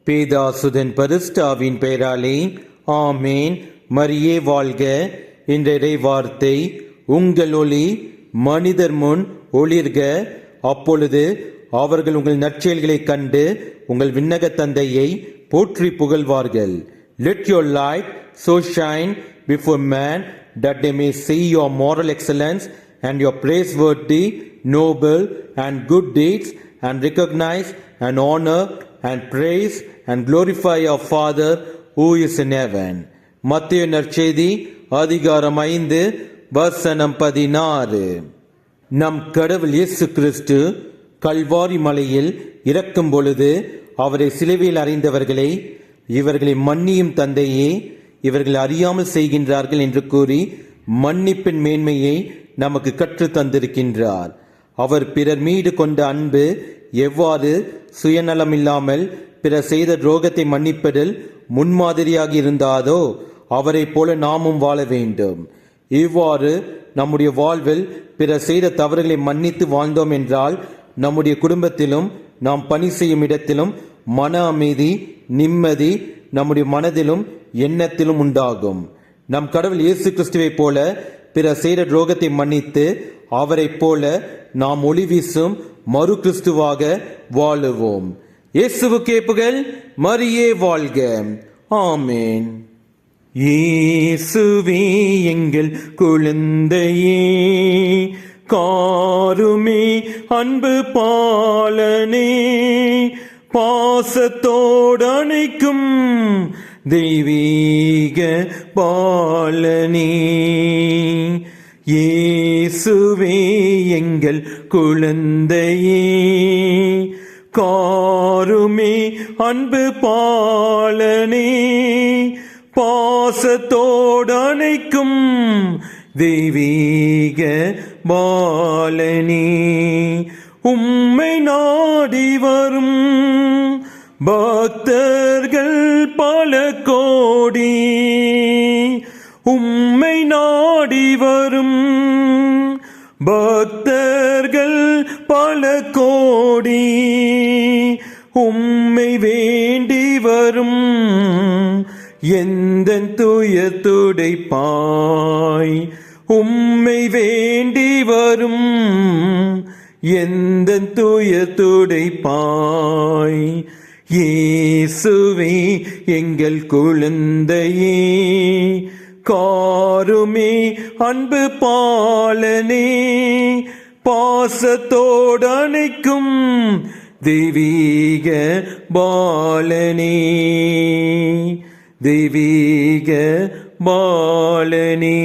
பேதாசுதன் பரிஸ்டாவின் பெயராலே ஆமேன். மரியே வாழ்க. இன்றைய வார்த்தை, உங்கள் ஒளி மனிதர் முன் ஒளிர்க, அப்பொழுது அவர்கள் உங்கள் நற்செயல்களைக் கண்டு உங்கள் விண்ணக தந்தையை போற்றி புகழ்வார்கள். Let your light so shine before man that they may see your moral excellence and your praiseworthy, noble and good deeds, and recognize and honor and praise and glorify your Father who is in heaven. மத்தேயு நற்செய்தி அதிகாரம் 5 வசனம் 16. நம் கடவுள் இயேசு கிறிஸ்து கல்வாரி மலையில் இறக்கும் பொழுது அவரை சிலுவையில் அறைந்தவர்களை, இவர்களை மன்னியும் தந்தையே, இவர்கள் அறியாமல் செய்கின்றார்கள் என்று கூறி மன்னிப்பின் மேன்மையை நமக்கு கற்று தந்திருக்கின்றார். அவர் பிறர் மீது கொண்ட அன்பு எவ்வாறு சுயநலமில்லாமல் பிறர் செய்த துரோகத்தை மன்னிப்பதில் முன்மாதிரியாக இருந்தாதோ அவரை போல நாமும் வாழ வேண்டும். இவ்வாறு நம்முடைய வாழ்வில் பிறர் செய்த தவறுகளை மன்னித்து வாழ்ந்தோம் என்றால் நம்முடைய குடும்பத்திலும் நாம் பணி செய்யும் இடத்திலும் மன அமைதி, நிம்மதி நம்முடைய மனதிலும் எண்ணத்திலும் உண்டாகும். நம் கடவுள் இயேசு கிறிஸ்துவை போல பிறர் செய்த துரோகத்தை மன்னித்து அவரை போல நாம் ஒளி வீசும் மறு கிறிஸ்துவாக வாழுவோம். இயேசுவுக்கே புகழ். மரியே வாழ்க. ஆமேன். இயேசுவே எங்கள் குழந்தையே, காருமே அன்பு பாலனே, பாசத்தோடு அணைக்கும் தெய்வீக பாலனே. இயேசுவே எங்கள் குழந்தையே, காருமே அன்பு பாலனே, பாசத்தோடு அணைக்கும் தெய்வீக பாலனே. உம்மை நாடி வரும் பக்தர்கள் பல கோடி, உம்மை நாடி வரும் பக்தர்கள் பல கோடி, உம்மை வேண்டி வரும் எந்தன் துயர் துடைப்பாய், உம்மை வேண்டி வரும் எந்தன் துயர் துடைப்பாய். இயேசுவே எங்கள் குழந்தையே, காருமே அன்பு பாலனே, பாசத்தோடு அணைக்கும் தெய்வீக பாலனே, தெய்வீக பாலனே.